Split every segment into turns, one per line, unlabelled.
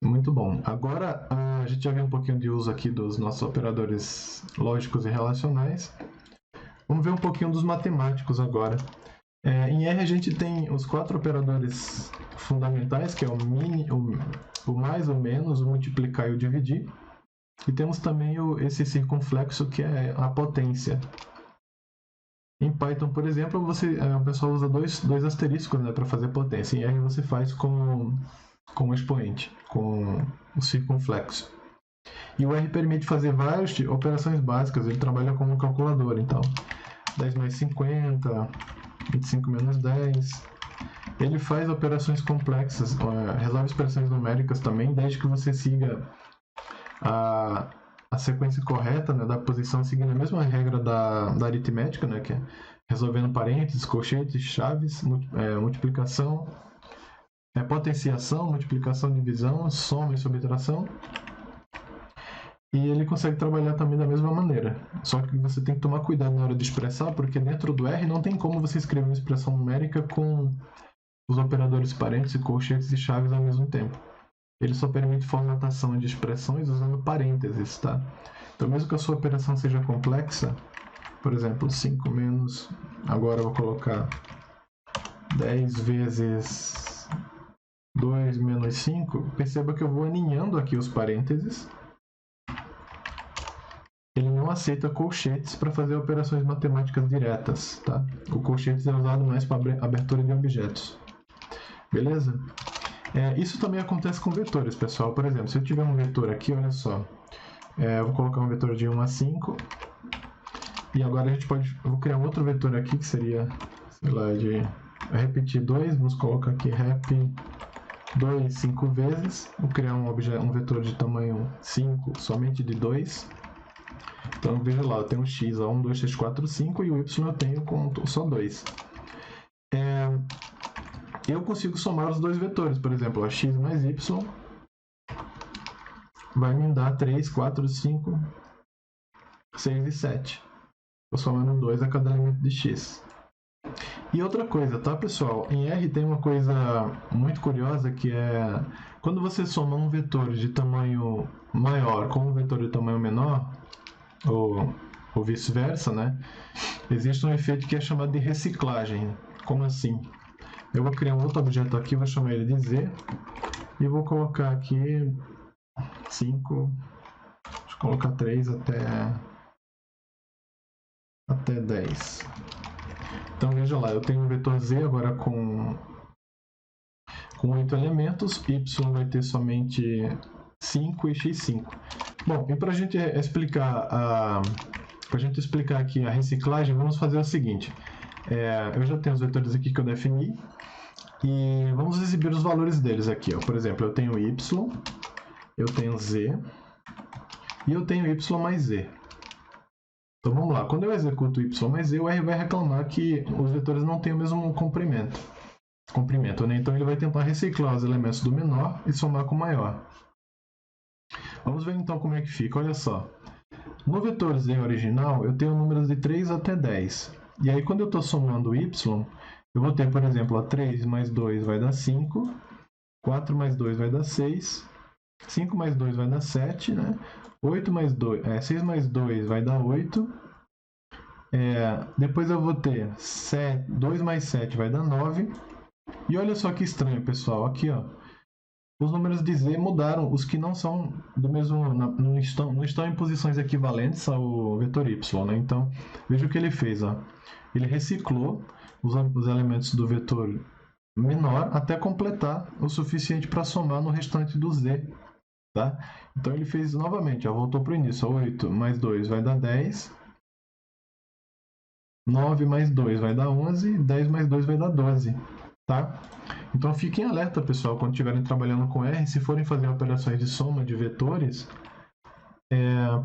Muito bom. Agora a gente já viu um pouquinho de uso aqui dos nossos operadores lógicos e relacionais. Vamos ver um pouquinho dos matemáticos agora. Em R a gente tem os 4 operadores fundamentais, que é o mais, o menos, o multiplicar e o dividir. E temos também esse circunflexo, que é a potência. Em Python, por exemplo, o pessoal usa dois asteriscos, né, para fazer potência. Em R você faz com o expoente, com o circunflexo. E o R permite fazer várias operações básicas, ele trabalha como um calculador, então 10 mais 50, 25 menos 10. Ele faz operações complexas, resolve expressões numéricas também, desde que você siga a sequência correta, né, da posição, seguindo a mesma regra da aritmética, né, que é resolvendo parênteses, colchetes, chaves, multiplicação, potenciação, multiplicação, divisão, soma e subtração. E ele consegue trabalhar também da mesma maneira. Só que você tem que tomar cuidado na hora de expressar, porque dentro do R não tem como você escrever uma expressão numérica com os operadores parênteses, colchetes e chaves ao mesmo tempo. Ele só permite formatação de expressões usando parênteses, tá? Então, mesmo que a sua operação seja complexa, por exemplo, 5 menos... Agora eu vou colocar 10 vezes 2 menos 5. Perceba que eu vou aninhando aqui os parênteses. Ele não aceita colchetes para fazer operações matemáticas diretas, tá? O colchetes é usado mais para abertura de objetos. Beleza? Isso também acontece com vetores, pessoal. Por exemplo, se eu tiver um vetor aqui, olha só. Eu vou colocar um vetor de 1 a 5. E agora eu vou criar um outro vetor aqui, que seria, sei lá, de repetir 2. Vamos colocar aqui rep 2 5 vezes. Vou criar um vetor de tamanho 5, somente de 2. Então, veja lá, eu tenho um x, 1, 2, 3, 4, 5, e o y eu tenho com só 2. Eu consigo somar os dois vetores, por exemplo, x mais y vai me dar 3, 4, 5, 6 e 7. Estou somando 2 a cada elemento de x. E outra coisa, tá, pessoal? Em R tem uma coisa muito curiosa, que é quando você soma um vetor de tamanho maior com um vetor de tamanho menor, ou vice-versa, né? Existe um efeito que é chamado de reciclagem. Como assim? Eu vou criar um outro objeto aqui, vou chamar ele de Z, e vou colocar aqui 5, deixa eu colocar 3 até 10. Então veja lá, eu tenho um vetor Z agora com 8 elementos, y vai ter somente 5 e x5. Bom, e para a gente explicar aqui a reciclagem, vamos fazer o seguinte. Eu já tenho os vetores aqui que eu defini, e vamos exibir os valores deles aqui. Ó. Por exemplo, eu tenho y, eu tenho z, e eu tenho y mais z. Então vamos lá, quando eu executo y mais z, o R vai reclamar que os vetores não têm o mesmo comprimento, né? Então ele vai tentar reciclar os elementos do menor e somar com o maior. Vamos ver então como é que fica, olha só. No vetor z original, eu tenho números de 3 até 10. E aí quando eu estou somando y, eu vou ter, por exemplo, 3 mais 2 vai dar 5, 4 mais 2 vai dar 6, 5 mais 2 vai dar 7, né? 6 mais 2 vai dar 8. Depois eu vou ter 2 mais 7 vai dar 9. E olha só que estranho, pessoal. Aqui, ó, os números de z mudaram. Os que não são do mesmo, não estão em posições equivalentes ao vetor y, né? Então, veja o que ele fez. Ó. Ele reciclou os elementos do vetor menor até completar o suficiente para somar no restante do z. Tá? Então ele fez novamente, ó, voltou para o início. 8 mais 2 vai dar 10. 9 mais 2 vai dar 11. 10 mais 2 vai dar 12. Tá? Então fiquem alerta, pessoal, quando estiverem trabalhando com R, se forem fazer operações de soma de vetores,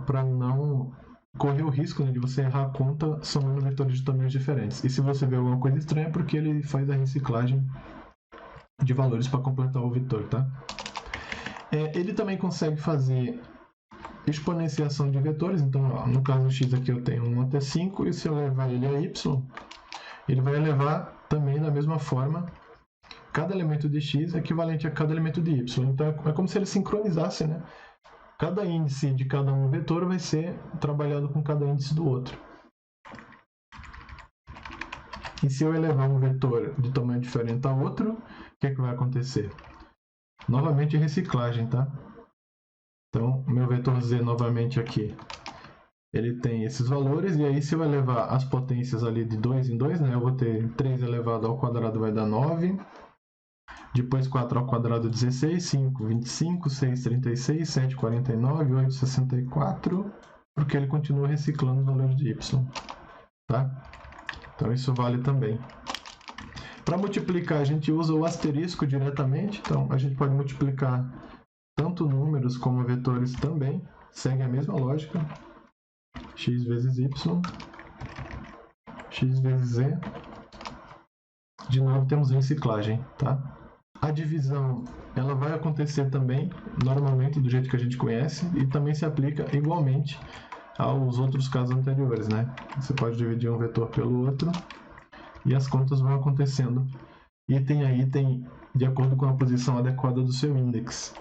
para não correr o risco, né, de você errar a conta somando vetores de tamanhos diferentes. E se você vê alguma coisa estranha, é porque ele faz a reciclagem de valores para completar o vetor, tá? Ele também consegue fazer exponenciação de vetores. Então, ó, no caso do x aqui eu tenho 1 até 5, e se eu levar ele a y, ele vai elevar também da mesma forma cada elemento de x é equivalente a cada elemento de y. Então é como se eles sincronizassem, né? Cada índice de cada um vetor vai ser trabalhado com cada índice do outro. E se eu elevar um vetor de tamanho diferente a outro, o que é que vai acontecer? Novamente reciclagem, tá? Então, meu vetor z novamente aqui, ele tem esses valores, e aí se eu elevar as potências ali de 2 em 2, né, eu vou ter 3 elevado ao quadrado vai dar 9, depois 4 ao quadrado 16, 5, 25, 6, 36, 7, 49, 8, 64, porque ele continua reciclando os valores de y, tá? Então isso vale também. Para multiplicar, a gente usa o asterisco diretamente, então a gente pode multiplicar tanto números como vetores também, segue a mesma lógica. X vezes y, x vezes z. De novo temos reciclagem, tá? A divisão, ela vai acontecer também, normalmente do jeito que a gente conhece, e também se aplica igualmente aos outros casos anteriores, né? Você pode dividir um vetor pelo outro e as contas vão acontecendo item a item de acordo com a posição adequada do seu índice,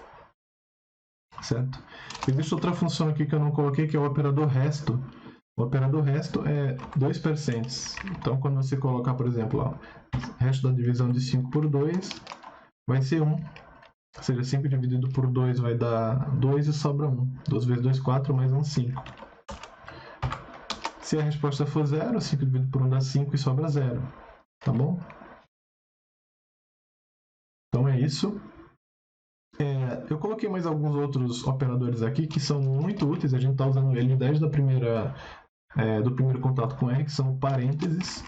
certo? Existe outra função aqui que eu não coloquei, que é o operador resto. O operador resto é 2 percents. Então, quando você colocar, por exemplo, ó, resto da divisão de 5 por 2 vai ser 1. Ou seja, 5 dividido por 2 vai dar 2 e sobra 1. 2 vezes 2, 4, mais 1, 5. Se a resposta for 0, 5 dividido por 1 dá 5 e sobra 0. Tá bom? Então é isso. Eu coloquei mais alguns outros operadores aqui que são muito úteis. A gente está usando eles desde do primeiro contato com R, que são parênteses.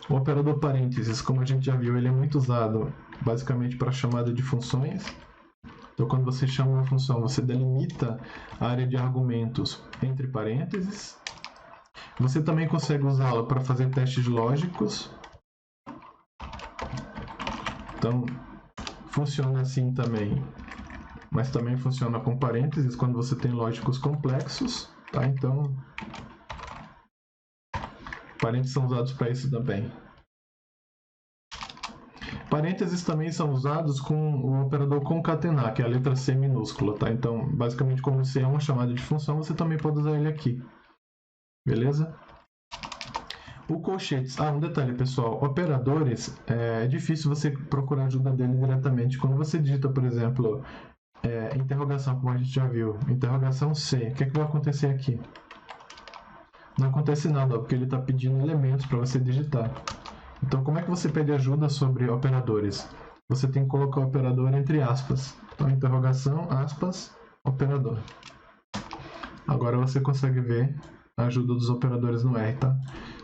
O operador parênteses, como a gente já viu, ele é muito usado basicamente para chamada de funções. Então, quando você chama uma função, você delimita a área de argumentos entre parênteses. Você também consegue usá-la para fazer testes lógicos. Então, funciona assim também, mas também funciona com parênteses quando você tem lógicos complexos, tá? Então, parênteses são usados para isso também. Parênteses também são usados com o operador concatenar, que é a letra C minúscula, tá? Então, basicamente, como C é uma chamada de função, você também pode usar ele aqui. Beleza? O colchetes. Um detalhe, pessoal. Operadores, é difícil você procurar ajuda dele diretamente. Quando você digita, por exemplo, interrogação, como a gente já viu, interrogação C, o que é que vai acontecer aqui? Não acontece nada, porque ele está pedindo elementos para você digitar. Então, como é que você pede ajuda sobre operadores? Você tem que colocar o operador entre aspas. Então, interrogação, aspas, operador. Agora você consegue ver a ajuda dos operadores no R, tá?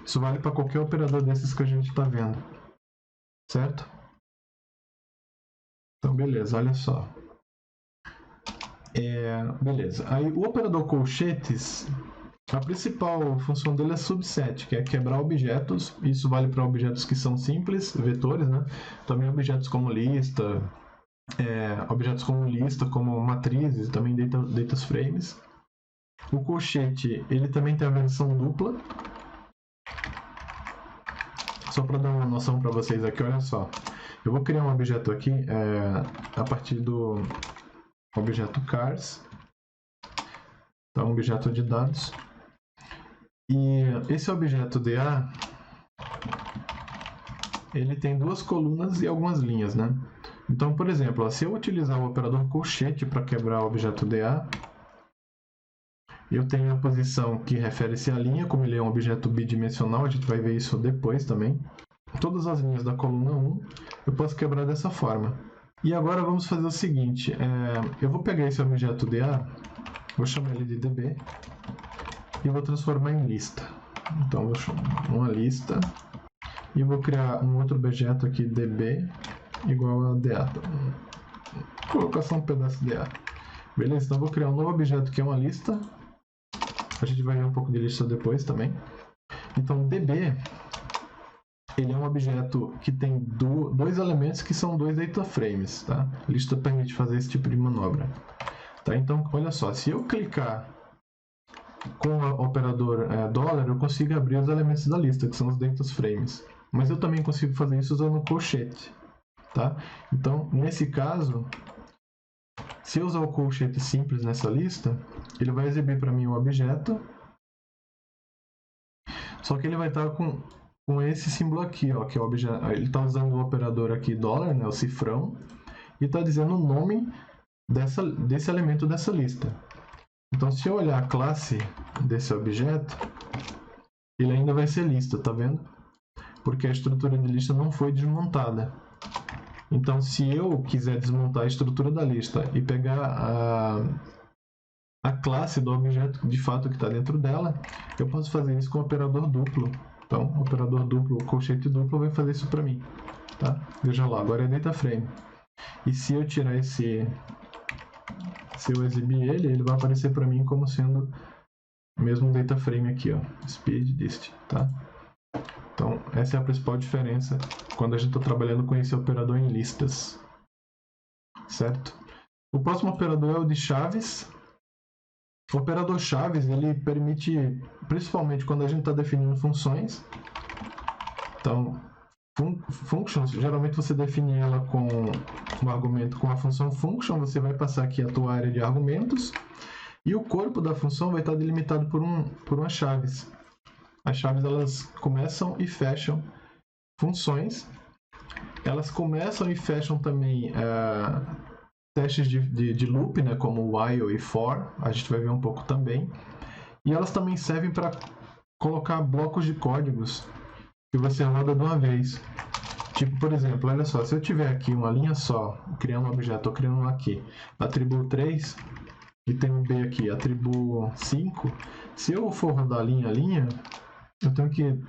Isso vale para qualquer operador desses que a gente está vendo. Certo? Então, beleza, olha só. Beleza. Aí, o operador colchetes, a principal função dele é subset, que é quebrar objetos. Isso vale para objetos que são simples, vetores, né? Também objetos como lista, como matrizes, também data frames. O colchete, ele também tem a versão dupla. Só para dar uma noção para vocês aqui, olha só. Eu vou criar um objeto aqui a partir do objeto cars. Então, objeto de dados. E esse objeto DA, ele tem duas colunas e algumas linhas, né? Então, por exemplo, se eu utilizar o operador colchete para quebrar o objeto DA, eu tenho a posição que refere-se à linha, como ele é um objeto bidimensional, a gente vai ver isso depois também. Todas as linhas da coluna 1 eu posso quebrar dessa forma. E agora vamos fazer o seguinte, eu vou pegar esse objeto DA, vou chamar ele de DB, e vou transformar em lista. Então vou chamar uma lista, e vou criar um outro objeto aqui, DB, igual a DA. Vou colocar só um pedaço de DA. Beleza, então vou criar um novo objeto que é uma lista. A gente vai ver um pouco de lista depois também. Então, DB, ele é um objeto que tem dois elementos que são dois data frames, tá? A lista permite fazer esse tipo de manobra. Tá? Então, olha só, se eu clicar com o operador $, eu consigo abrir os elementos da lista, que são os data frames. Mas eu também consigo fazer isso usando o colchete. tá? Então, nesse caso, se eu usar o colchete simples nessa lista, ele vai exibir para mim o objeto, só que ele vai estar com esse símbolo aqui, ó, que é o objeto. Ele está usando o operador aqui dólar, né, o cifrão, e está dizendo o nome desse elemento dessa lista. Então, se eu olhar a classe desse objeto, ele ainda vai ser lista, tá vendo? Porque a estrutura de lista não foi desmontada. Então, se eu quiser desmontar a estrutura da lista e pegar a classe do objeto de fato que está dentro dela, eu posso fazer isso com o operador duplo. Então, o operador duplo, o colchete duplo, vai fazer isso para mim. Tá? Veja lá, agora é DataFrame. E se eu tirar se eu exibir ele vai aparecer para mim como sendo o mesmo DataFrame aqui, ó, speed dist, tá? Então, essa é a principal diferença quando a gente está trabalhando com esse operador em listas, certo? O próximo operador é o de chaves. O operador chaves, ele permite, principalmente quando a gente está definindo funções. Então, functions, geralmente você define ela com um argumento com a função function, você vai passar aqui a tua área de argumentos, e o corpo da função vai estar delimitado por umas chaves. As chaves, elas começam e fecham funções. Elas começam e fecham também testes de loop, né, como while e for, a gente vai ver um pouco também. E elas também servem para colocar blocos de códigos que você roda de uma vez. Tipo, por exemplo, olha só, se eu tiver aqui uma linha só, criando um objeto, estou criando um aqui, atribuo 3, e tem um B aqui, atribuo 5, se eu for rodar linha a linha, eu tenho que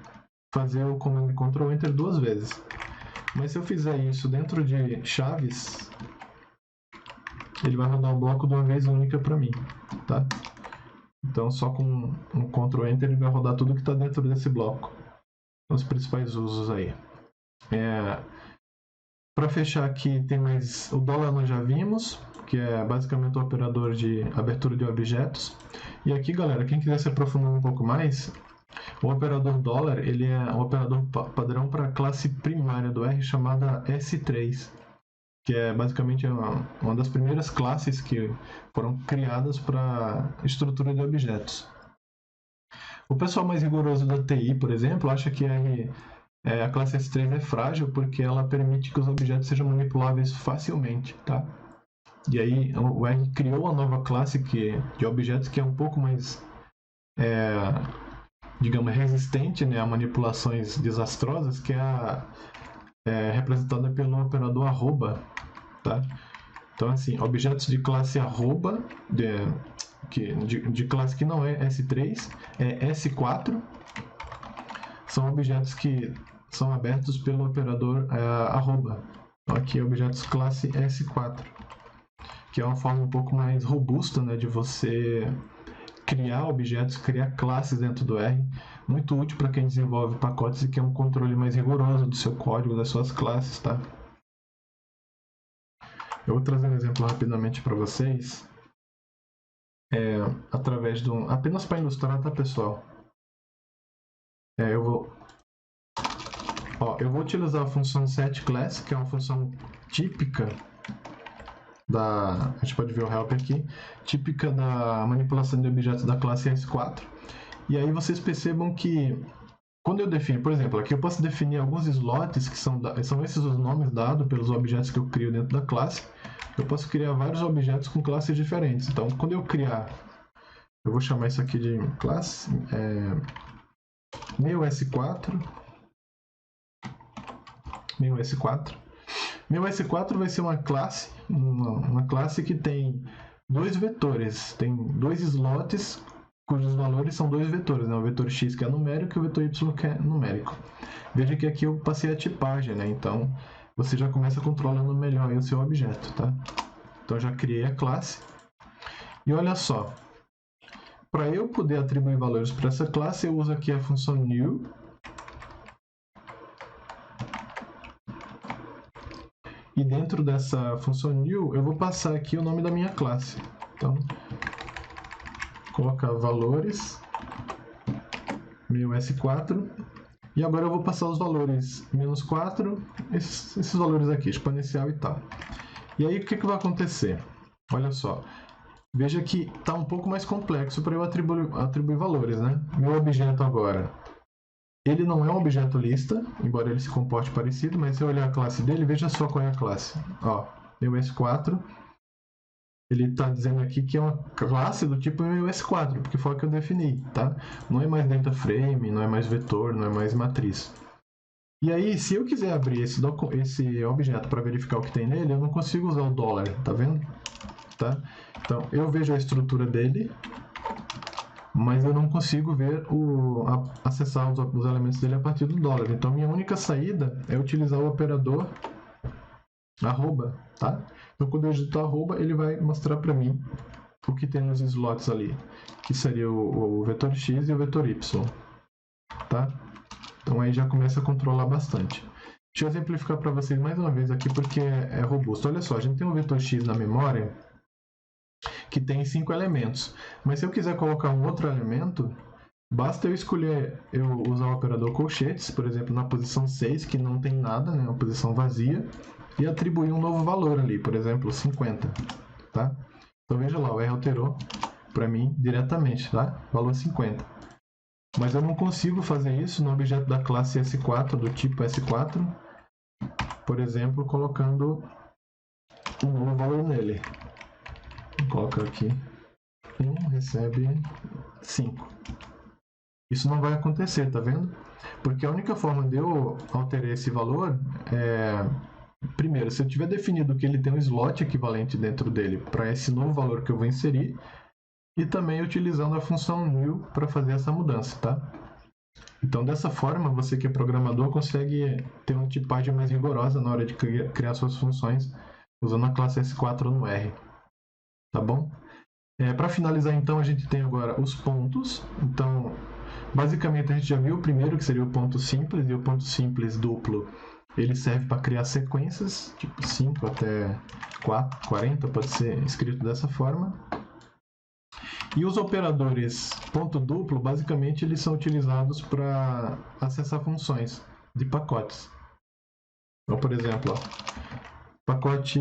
fazer o comando Ctrl Enter 2 vezes. Mas se eu fizer isso dentro de chaves, ele vai rodar o bloco de uma vez única para mim, tá? Então, só com um Ctrl Enter ele vai rodar tudo que está dentro desse bloco. Os principais usos aí. Para fechar aqui, tem mais o dólar nós já vimos, que é basicamente o operador de abertura de objetos. E aqui, galera, quem quiser se aprofundar um pouco mais, o operador dólar, ele é um operador padrão para a classe primária do R chamada S3, que é basicamente uma das primeiras classes que foram criadas para estrutura de objetos. O pessoal mais rigoroso da TI, por exemplo, acha que a classe S3 é frágil porque ela permite que os objetos sejam manipuláveis facilmente, tá? E aí o R criou uma nova classe de objetos que é um pouco mais, digamos, resistente, né, a manipulações desastrosas, que é representada pelo operador arroba, tá? Então, assim, objetos de classe arroba, de classe que não é S3, é S4, são objetos que são abertos pelo operador arroba. Então, aqui, objetos classe S4, que é uma forma um pouco mais robusta, né, de você criar objetos, criar classes dentro do R, muito útil para quem desenvolve pacotes e quer um controle mais rigoroso do seu código, das suas classes, tá? Eu vou trazer um exemplo rapidamente para vocês, através de apenas para ilustrar, tá, pessoal? Eu vou utilizar a função setClass, que é uma função típica a gente pode ver o help aqui, típica da manipulação de objetos da classe S4. E aí vocês percebam que quando eu defino, por exemplo, aqui eu posso definir alguns slots, que são esses os nomes dados pelos objetos que eu crio dentro da classe. Eu posso criar vários objetos com classes diferentes. Então, quando eu criar, eu vou chamar isso aqui de classe, meu S4. Meu S4 vai ser uma classe, uma classe que tem dois vetores, tem dois slots cujos valores são dois vetores, né? O vetor x que é numérico e o vetor y que é numérico. Veja que aqui eu passei a tipagem, né? Então você já começa controlando melhor aí o seu objeto, tá? Então já criei a classe. E olha só, para eu poder atribuir valores para essa classe, eu uso aqui a função new. E dentro dessa função new, eu vou passar aqui o nome da minha classe. Então, colocar valores, meu S4, E agora eu vou passar os valores menos 4, esses valores aqui, exponencial e tal. E aí o que vai acontecer? Olha só, veja que está um pouco mais complexo para eu atribuir valores, né? Meu objeto agora, ele não é um objeto lista, embora ele se comporte parecido, mas se eu olhar a classe dele, veja só qual é a classe. Ó, meu S4, ele está dizendo aqui que é uma classe do tipo meu S4, porque foi o que eu defini, tá? Não é mais data frame, não é mais vetor, não é mais matriz. E aí, se eu quiser abrir esse objeto para verificar o que tem nele, eu não consigo usar o dólar, tá vendo? Tá? Então, eu vejo a estrutura dele, mas eu não consigo ver acessar os elementos dele a partir do dólar. Então, minha única saída é utilizar o operador arroba, tá? Então, quando eu digitar arroba, ele vai mostrar para mim o que tem nos slots ali, que seria o vetor x e o vetor y, tá? Então, aí já começa a controlar bastante. Deixa eu exemplificar para vocês mais uma vez aqui, porque é robusto. Olha só, a gente tem um vetor x na memória que tem 5 elementos. Mas se eu quiser colocar um outro elemento, basta eu escolher, eu usar o operador colchetes, por exemplo, na posição 6, que não tem nada, né, uma posição vazia, e atribuir um novo valor ali, por exemplo, 50. Tá? Então veja lá, o R alterou para mim diretamente, tá? Valor 50. Mas eu não consigo fazer isso no objeto da classe S4, do tipo S4, por exemplo, colocando um novo valor nele. Coloca aqui 1 recebe 5. Isso não vai acontecer, tá vendo? Porque a única forma de eu alterar esse valor é... Primeiro, se eu tiver definido que ele tem um slot equivalente dentro dele para esse novo valor que eu vou inserir, e também utilizando a função new para fazer essa mudança, tá? Então, dessa forma, você que é programador consegue ter uma tipagem mais rigorosa na hora de criar suas funções usando a classe S4 no R. Tá bom? Para finalizar, então, a gente tem agora os pontos. Então, basicamente, a gente já viu o primeiro, que seria o ponto simples, e o ponto simples duplo, ele serve para criar sequências, tipo 5 até 40, pode ser escrito dessa forma. E os operadores ponto duplo, basicamente, eles são utilizados para acessar funções de pacotes. Então, por exemplo, ó, pacote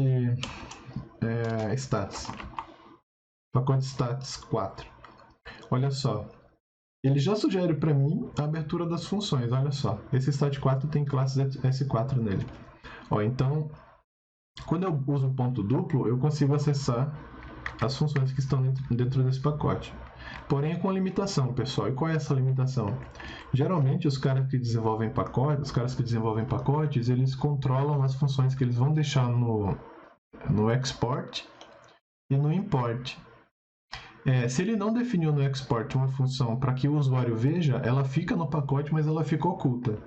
stats. Pacote stats 4. Olha só, ele já sugere para mim a abertura das funções. Olha só, esse stat4 tem classe S4 nele. Ó, então, quando eu uso o ponto duplo, eu consigo acessar as funções que estão dentro desse pacote. Porém, com limitação, pessoal. E qual é essa limitação? Geralmente, os caras que desenvolvem pacotes, eles controlam as funções que eles vão deixar no export e no import. Se ele não definiu no export uma função para que o usuário veja, ela fica no pacote, mas ela fica oculta.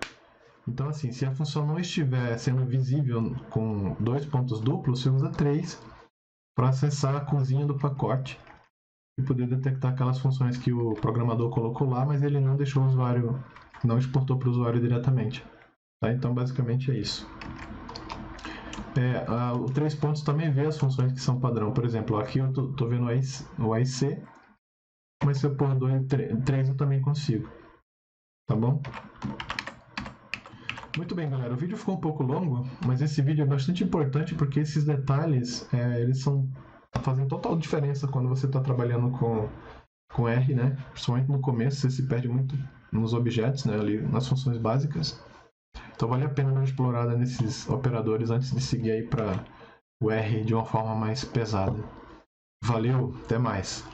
Então, assim, se a função não estiver sendo visível com 2 pontos duplos, você usa 3 para acessar a cozinha do pacote e poder detectar aquelas funções que o programador colocou lá, mas ele não deixou o usuário, não exportou para o usuário diretamente. Tá? Então, basicamente é isso. O 3 pontos também vê as funções que são padrão. Por exemplo, aqui eu estou vendo o AIC, mas se eu pôr 3 eu também consigo. Tá bom? Muito bem, galera. O vídeo ficou um pouco longo, mas esse vídeo é bastante importante porque esses detalhes, eles fazem total diferença quando você está trabalhando com R, né? Principalmente no começo, você se perde muito nos objetos, né? Ali nas funções básicas. Então vale a pena dar uma explorada nesses operadores antes de seguir aí para o R de uma forma mais pesada. Valeu, até mais!